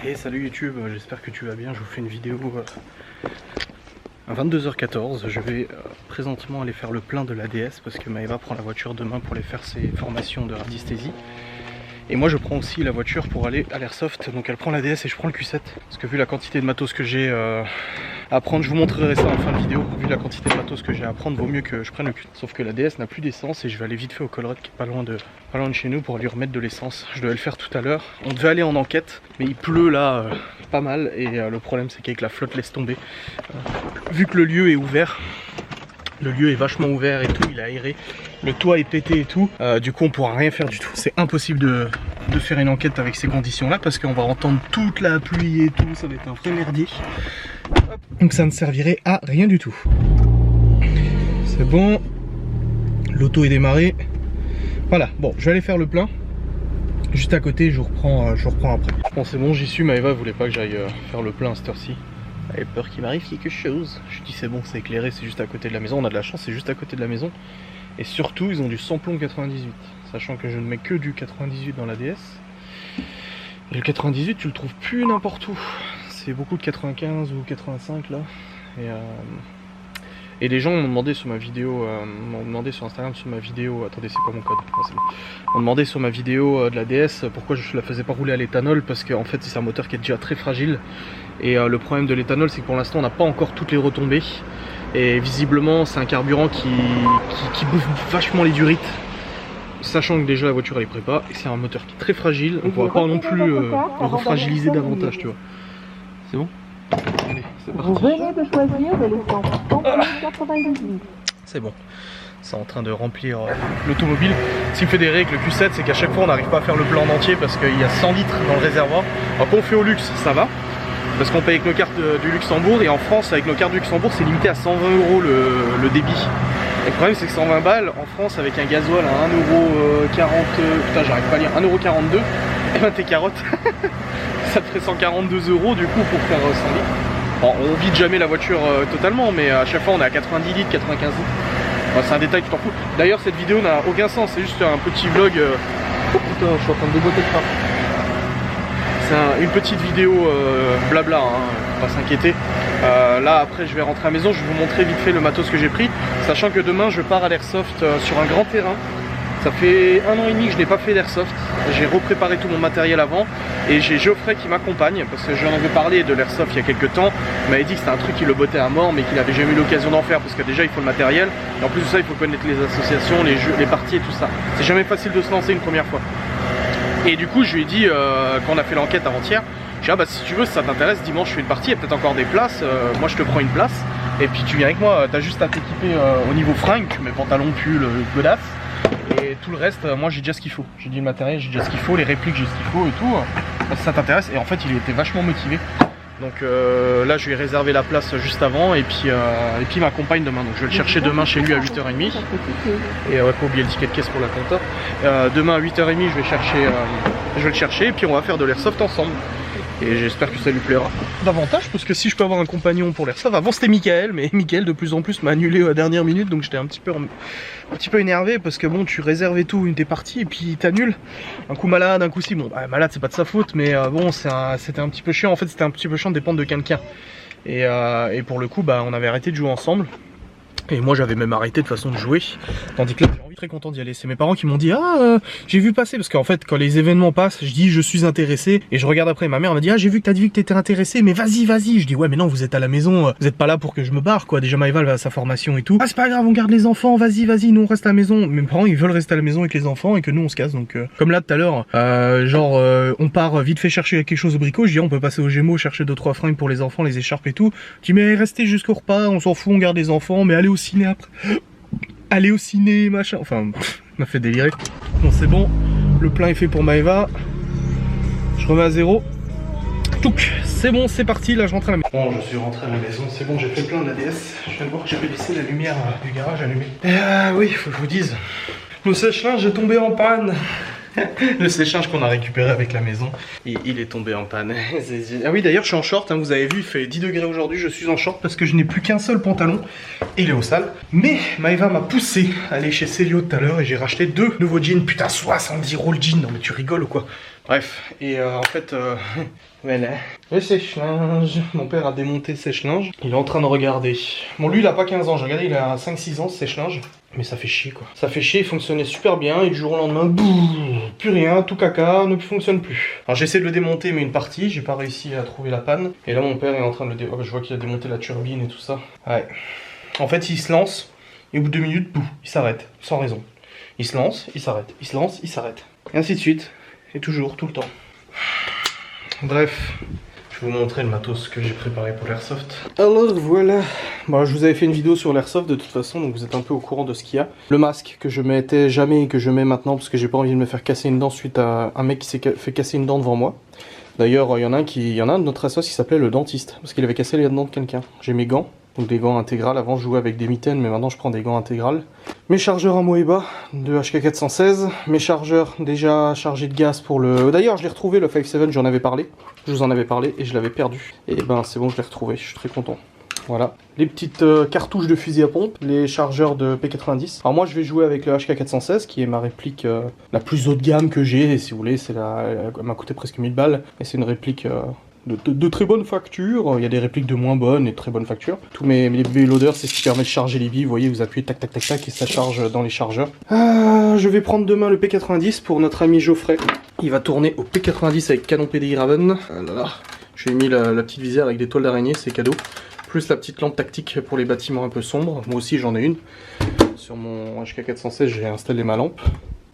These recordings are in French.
Et salut YouTube, j'espère que tu vas bien. Je vous fais une vidéo à 22h14. Je vais présentement aller faire le plein de l'ADS parce que Maëva prend la voiture demain pour aller faire ses formations de radiesthésie. Et moi je prends aussi la voiture pour aller à l'Airsoft. Donc elle prend l'ADS et je prends le Q7. Parce que vu la quantité de matos que j'ai à prendre, je vous montrerai ça en fin de vidéo. Vu la quantité de matos que j'ai à prendre, vaut mieux que je prenne le Q7. Sauf que l'ADS n'a plus d'essence et je vais aller vite fait au Colruyt qui est pas loin de chez nous pour lui remettre de l'essence. Je devais le faire tout à l'heure. On devait aller en enquête, mais il pleut là pas mal. Et le problème c'est qu'avec la flotte laisse tomber. Vu que le lieu est ouvert, le lieu est vachement ouvert et tout, il est aéré, le toit est pété et tout, du coup on pourra rien faire du tout. C'est impossible de faire une enquête avec ces conditions là parce qu'on va entendre toute la pluie et tout, ça va être un vrai merdier. Hop. Donc ça ne servirait à rien du tout. C'est bon, l'auto est démarrée. Voilà, bon je vais aller faire le plein. Juste à côté, je reprends après. Bon c'est bon, j'y suis, Maëva voulait pas que j'aille faire le plein à cette heure-ci. Elle avait peur qu'il m'arrive quelque chose. Je dis c'est bon, c'est éclairé, c'est juste à côté de la maison. On a de la chance, c'est juste à côté de la maison. Et surtout, ils ont du samplon 98. Sachant que je ne mets que du 98 dans la DS. Et le 98, tu le trouves plus n'importe où. C'est beaucoup de 95 ou 85 là. Et les gens m'ont demandé sur ma vidéo, m'ont demandé sur Instagram, sur ma vidéo, attendez c'est quoi mon code, ah, c'est bon. M'ont demandé sur ma vidéo de la DS pourquoi je la faisais pas rouler à l'éthanol, parce qu'en fait c'est un moteur qui est déjà très fragile. Et le problème de l'éthanol c'est que pour l'instant on n'a pas encore toutes les retombées. Et visiblement c'est un carburant qui bouffe vachement les durites. Sachant que déjà la voiture elle est prépa, et c'est un moteur qui est très fragile, on ne pourra pas non plus le refragiliser davantage, tu vois. C'est bon ? Allez, c'est parti. Vous venez de choisir de l'essence 98. C'est bon, c'est en train de remplir l'automobile. Ce qui me fait des raies avec le Q7, c'est qu'à chaque fois on n'arrive pas à faire le plein en entier parce qu'il y a 100 litres dans le réservoir. Alors quand on fait au luxe, ça va, parce qu'on paye avec nos cartes du Luxembourg, et en France avec nos cartes du Luxembourg c'est limité à 120 € le débit. Et le problème c'est que 120 balles en France avec un gasoil à 1,40 €, putain j'arrive pas à lire, 1,42 €, et ben tes carottes, ça te ferait 142 € du coup pour faire 100 litres. Bon, on vide jamais la voiture totalement, mais à chaque fois on est à 90 litres, 95 litres. Bon, c'est un détail, tu t'en fous. D'ailleurs cette vidéo n'a aucun sens, c'est juste un petit vlog. Oh putain, je suis en train de déboîter le phare. C'est une petite vidéo blabla, hein, faut pas s'inquiéter. Là après je vais rentrer à la maison, je vais vous montrer vite fait le matos que j'ai pris. Sachant que demain je pars à l'Airsoft sur un grand terrain. Ça fait 1 an et demi que je n'ai pas fait d'Airsoft. J'ai repréparé tout mon matériel avant. Et j'ai Geoffrey qui m'accompagne, parce que j'en avais parlé de l'Airsoft il y a quelques temps. Il m'avait dit que c'était un truc qui le bottait à mort, mais qu'il n'avait jamais eu l'occasion d'en faire, parce que déjà il faut le matériel. Et en plus de ça il faut connaître les associations, les jeux, les parties et tout ça. C'est jamais facile de se lancer une première fois. Et du coup je lui ai dit, quand on a fait l'enquête avant-hier, j'ai dit ah bah si tu veux, si ça t'intéresse, dimanche je fais une partie, il y a peut-être encore des places, moi je te prends une place. Et puis tu viens avec moi, t'as juste à t'équiper au niveau fringues, tu mets pantalon, pull, godasses. Et tout le reste, moi j'ai déjà ce qu'il faut. J'ai dit le matériel, j'ai déjà ce qu'il faut, les répliques j'ai ce qu'il faut et tout. Si ça t'intéresse. Et en fait il était vachement motivé. Donc là je lui ai réservé la place juste avant et puis il m'accompagne demain. Donc je vais le chercher demain chez lui à 8h30. Et ouais, pas oublier le ticket de caisse pour la compta. Demain à 8h30 je vais le chercher et puis on va faire de l'airsoft ensemble. Et j'espère que ça lui plaira davantage, parce que si je peux avoir un compagnon pour l'airsoft, avant c'était Mickaël, mais Mickaël de plus en plus m'a annulé à la dernière minute, donc j'étais un petit peu énervé, parce que bon tu réserves et tout, une des parties, et puis t'annules, un coup malade, un coup si, bon bah, malade c'est pas de sa faute, mais bon c'était un petit peu chiant, en fait c'était un petit peu chiant de dépendre de quelqu'un, et pour le coup bah on avait arrêté de jouer ensemble. Et moi j'avais même arrêté de façon de jouer, tandis que là j'ai très content d'y aller. C'est mes parents qui m'ont dit ah j'ai vu passer, parce qu'en fait quand les événements passent je dis je suis intéressé, et je regarde après, ma mère m'a dit ah j'ai vu que t'as dit que t'étais intéressé, mais vas-y. Je dis ouais mais non, vous êtes à la maison, vous êtes pas là pour que je me barre quoi, déjà Maëva elle va à sa formation et tout. Ah c'est pas grave, on garde les enfants, vas-y nous on reste à la maison. Mes parents ils veulent rester à la maison avec les enfants et que nous on se casse, donc comme là tout à l'heure on part vite fait chercher quelque chose au bricot, je dis on peut passer au Gémeaux chercher 2-3 fringues pour les enfants, les écharpes et tout. Je dis mais restez jusqu'au repas, on s'en fout, on garde les enfants, mais allez au ciné après. Aller au ciné, machin, enfin, m'a fait délirer. Bon, c'est bon, le plein est fait pour Maëva. Je remets à zéro. Touc, c'est bon, c'est parti, là je rentre à la maison. Bon, je suis rentré à la maison, c'est bon, j'ai fait le plein de la DS. Je viens de voir que j'avais laissé la lumière du garage allumée. Et oui, faut que je vous dise, le sèche-linge est tombé en panne. Le sèche-linge qu'on a récupéré avec la maison, il est tombé en panne. Ah oui d'ailleurs je suis en short, hein, vous avez vu il fait 10 degrés aujourd'hui, je suis en short parce que je n'ai plus qu'un seul pantalon et il est au sale. Mais Maëva m'a poussé à aller chez Célio tout à l'heure et j'ai racheté 2 nouveaux jeans. Putain 70 € le jean, non mais tu rigoles ou quoi? Bref, et en fait, voilà. Le sèche-linge, mon père a démonté le sèche-linge, il est en train de regarder. Bon, lui il a pas 15 ans, j'ai regardé, il a 5-6 ans ce sèche-linge. Mais ça fait chier quoi. Ça fait chier, il fonctionnait super bien et du jour au lendemain, boum, plus rien, tout caca, ne fonctionne plus. Alors j'essaie de le démonter mais une partie, j'ai pas réussi à trouver la panne. Et là mon père est en train de le démonter, je vois qu'il a démonté la turbine et tout ça. Ouais. En fait il se lance et au bout de 2 minutes, boum, il s'arrête, sans raison. Il se lance, il s'arrête, il se lance, il s'arrête. Et ainsi de suite, et toujours, tout le temps. Bref. Je vais vous montrer le matos que j'ai préparé pour l'airsoft. Alors voilà, bon, je vous avais fait une vidéo sur l'airsoft de toute façon, donc vous êtes un peu au courant de ce qu'il y a. Le masque que je mettais jamais et que je mets maintenant parce que j'ai pas envie de me faire casser une dent suite à un mec qui s'est fait casser une dent devant moi. D'ailleurs, il y en a un de notre assos qui s'appelait le dentiste, parce qu'il avait cassé les dents de quelqu'un. J'ai mes gants, donc des gants intégrales. Avant je jouais avec des mitaines, mais maintenant je prends des gants intégrales. Mes chargeurs à Moeba de HK416, mes chargeurs déjà chargés de gaz pour le... D'ailleurs je l'ai retrouvé le 5.7, j'en avais parlé. Je vous en avais parlé et je l'avais perdu. Et ben c'est bon, je l'ai retrouvé, je suis très content. Voilà, les petites cartouches de fusil à pompe, les chargeurs de P90. Alors moi je vais jouer avec le HK416 qui est ma réplique la plus haut de gamme que j'ai. Et si vous voulez, elle m'a coûté presque 1000 balles. Et c'est une réplique de très bonne facture. Il y a des répliques de moins bonnes et de très bonne facture. Tous mes BB loaders, c'est ce qui permet de charger les billes. Vous voyez, vous appuyez tac tac tac tac et ça charge dans les chargeurs. Je vais prendre demain le P90 pour notre ami Geoffrey. Il va tourner au P90 avec canon PDI Raven. Là, je lui ai mis la petite visière avec des toiles d'araignée, c'est cadeau. Plus la petite lampe tactique pour les bâtiments un peu sombres. Moi aussi j'en ai une. Sur mon HK416 j'ai installé ma lampe.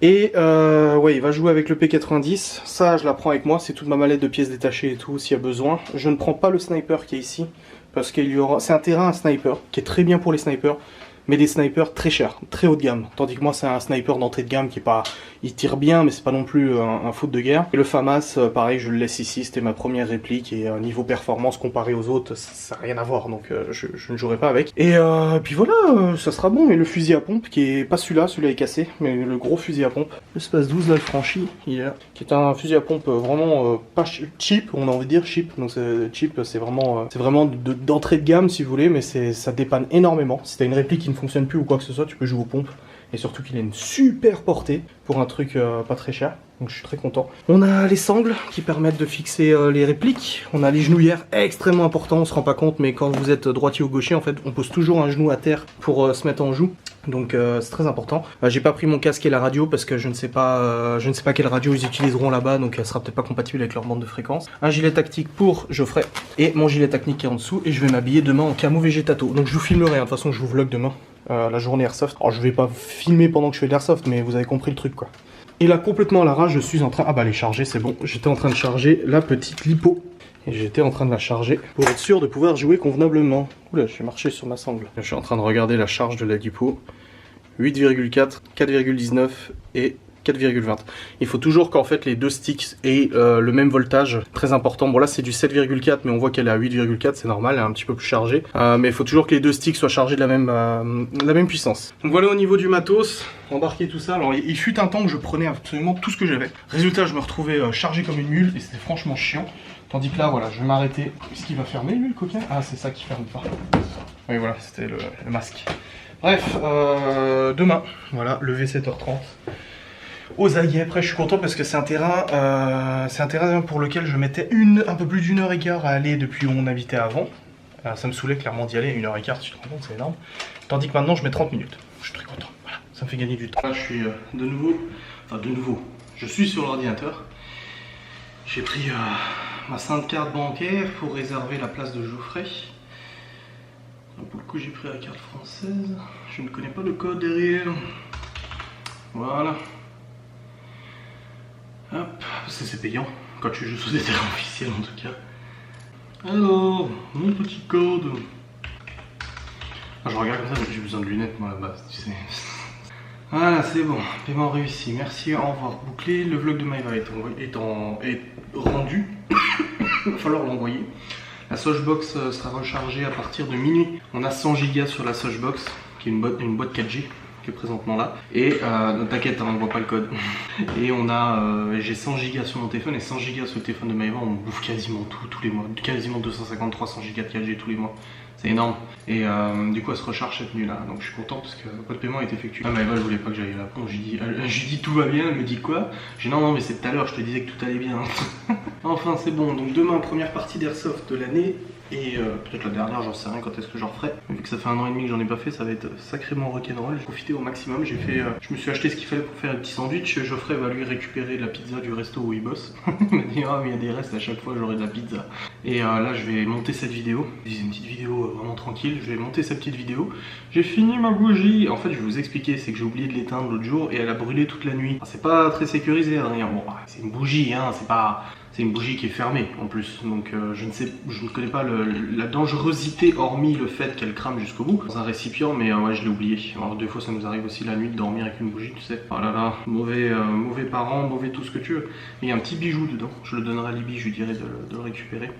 Et ouais, il va jouer avec le P90. Ça je la prends avec moi, c'est toute ma mallette de pièces détachées et tout s'il y a besoin. Je ne prends pas le sniper qui est ici. Parce qu'il y aura... C'est un terrain à sniper qui est très bien pour les snipers. Mais des snipers très chers, très haut de gamme. Tandis que moi c'est un sniper d'entrée de gamme qui est pas... Il tire bien mais c'est pas non plus un foot de guerre. Et le FAMAS, pareil, je le laisse ici, c'était ma première réplique. Et niveau performance comparé aux autres, ça n'a rien à voir. Donc je ne jouerai pas avec. Et puis voilà, ça sera bon. Et le fusil à pompe qui est pas celui-là est cassé. Mais le gros fusil à pompe. Le Space 12 là, le franchi, il est là. Qui est un fusil à pompe vraiment pas cheap, on a envie de dire cheap. Donc cheap, c'est vraiment d'entrée de gamme si vous voulez. Mais ça dépanne énormément. Si t'as une réplique qui ne fonctionne plus ou quoi que ce soit, tu peux jouer aux pompes. Et surtout qu'il a une super portée pour un truc pas très cher. Donc je suis très content. On a les sangles qui permettent de fixer les répliques. On a les genouillères, extrêmement important, on se rend pas compte, mais quand vous êtes droitier ou gaucher, en fait, on pose toujours un genou à terre pour se mettre en joue. Donc c'est très important. J'ai pas pris mon casque et la radio parce que je ne sais pas quelle radio ils utiliseront là-bas, donc elle sera peut-être pas compatible avec leur bande de fréquence. Un gilet tactique pour Geoffrey et mon gilet technique qui est en dessous. Et je vais m'habiller demain en camo végétato. Donc je vous filmerai, de toute façon je vous vlog demain. La journée airsoft. Alors je vais pas filmer pendant que je fais de l'airsoft, mais vous avez compris le truc quoi. Et là complètement à l'arrache, je suis en train... Ah bah elle est chargée, c'est bon. J'étais en train de charger la petite lipo. Et j'étais en train de la charger pour être sûr de pouvoir jouer convenablement. Oula, je vais marcher sur ma sangle. Je suis en train de regarder la charge de la lipo. 8,4, 4,19 et 4,20. Il faut toujours qu'en fait les deux sticks aient le même voltage, très important. Bon là c'est du 7,4 mais on voit qu'elle est à 8,4, c'est normal, elle est un petit peu plus chargée. Mais il faut toujours que les deux sticks soient chargés de la même puissance. Donc voilà au niveau du matos, embarquer tout ça. Alors il fut un temps que je prenais absolument tout ce que j'avais. Résultat, je me retrouvais chargé comme une mule et c'était franchement chiant. Tandis que là voilà, je vais m'arrêter. Est-ce qu'il va fermer lui le coquin? Ah c'est ça qui ferme pas. Oui voilà, c'était le masque. Bref, demain, voilà, lever 7h30. Aux aguets, après je suis content parce que c'est un terrain pour lequel je mettais un peu plus d'une heure et quart à aller depuis où on habitait avant. Ça me saoulait clairement d'y aller, 1 heure et quart, tu te rends compte, c'est énorme. Tandis que maintenant je mets 30 minutes. Je suis très content, voilà, ça me fait gagner du temps. Là je suis de nouveau, je suis sur l'ordinateur. J'ai pris ma sainte carte bancaire pour réserver la place de Geoffrey. Pour le coup j'ai pris la carte française. Je ne connais pas le code derrière. Voilà. Hop, parce que c'est payant quand tu joues sur des terrains officiels en tout cas. Alors, mon petit code. Je regarde comme ça, j'ai besoin de lunettes moi là-bas, tu sais. Voilà, c'est bon, paiement réussi, merci, au revoir, bouclé. Le vlog de Maïva est rendu. Il va falloir l'envoyer. La Sochbox sera rechargée à partir de minuit. On a 100 Go sur la Sochbox, qui est une boîte 4G. qui est présentement là. Et t'inquiète, hein, on voit pas le code. Et on a, j'ai 100 Go sur mon téléphone et 100 Go sur le téléphone de Maëva. On bouffe quasiment tout tous les mois, quasiment 250-300 Go de 4G tous les mois. C'est énorme. Et du coup elle se recharge cette nuit là, donc je suis content parce que le code paiement est effectué. Ah Maëva elle voulait pas que j'aille à la pompe, je lui dis tout va bien, elle me dit quoi? J'ai dit non mais c'est tout à l'heure, je te disais que tout allait bien. Enfin c'est bon, donc demain première partie d'airsoft de l'année. Et peut-être la dernière, j'en sais rien quand est-ce que j'en referai. Vu que ça fait 1 an et demi que j'en ai pas fait, ça va être sacrément rock'n'roll. J'ai profité au maximum. J'ai fait, je me suis acheté ce qu'il fallait pour faire un petit sandwich. Geoffrey va lui récupérer la pizza du resto où il bosse. Il m'a dit ah mais il y a des restes, à chaque fois j'aurai de la pizza. Et là je vais monter cette vidéo. C'est une petite vidéo vraiment tranquille. Je vais monter cette petite vidéo. J'ai fini ma bougie. En fait je vais vous expliquer, c'est que j'ai oublié de l'éteindre l'autre jour et elle a brûlé toute la nuit. C'est pas très sécurisé, hein. Bon, c'est une bougie, hein. C'est une bougie qui est fermée en plus, donc je ne connais pas la dangerosité hormis le fait qu'elle crame jusqu'au bout dans un récipient, mais ouais je l'ai oublié. Alors des fois ça nous arrive aussi la nuit de dormir avec une bougie, tu sais. Oh là là, mauvais parent, mauvais tout ce que tu veux. Mais il y a un petit bijou dedans, je le donnerai à Libby, je lui dirai de le récupérer.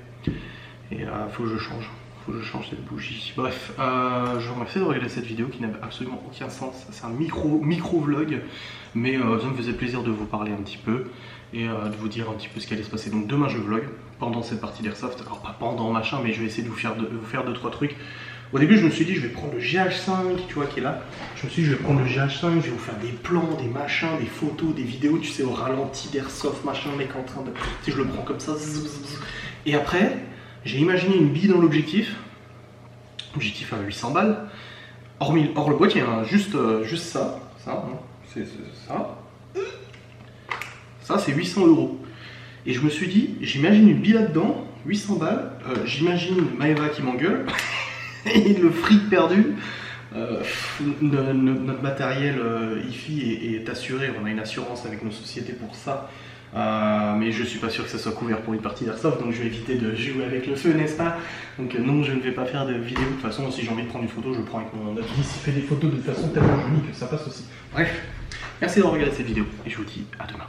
Et faut que je change. Faut que je change cette bougie. Bref, je vous remercie de regarder cette vidéo qui n'avait absolument aucun sens. C'est un micro vlog, mais ça me faisait plaisir de vous parler un petit peu et de vous dire un petit peu ce qui allait se passer. Donc demain je vlog pendant cette partie d'airsoft. Alors pas pendant machin, mais je vais essayer de vous faire 2-3 trucs. Au début je me suis dit je vais prendre le GH5, tu vois qui est là. Je me suis dit je vais prendre le GH5, je vais vous faire des plans, des machins, des photos, des vidéos, tu sais, au ralenti d'airsoft, machin, mec en train de... Tu sais, je le prends comme ça. Et après, j'ai imaginé une bille dans l'objectif. Objectif à 800 balles. Hors le boîtier, hein, juste ça. Ça, hein, c'est ça. Ça, c'est 800 €. Et je me suis dit, j'imagine une bille là-dedans, 800 balles. J'imagine Maëva qui m'engueule. Et le fric perdu. Notre matériel IFI est assuré. On a une assurance avec nos sociétés pour ça. Mais je suis pas sûr que ça soit couvert pour une partie d'airsoft, donc je vais éviter de jouer avec le feu, n'est-ce pas? Donc non, je ne vais pas faire de vidéo. De toute façon, si j'ai envie de prendre une photo, je le prends avec mon ordi. Il fait des photos de façon tellement jolie que ça passe aussi. Bref, merci d'avoir regardé cette vidéo et je vous dis à demain.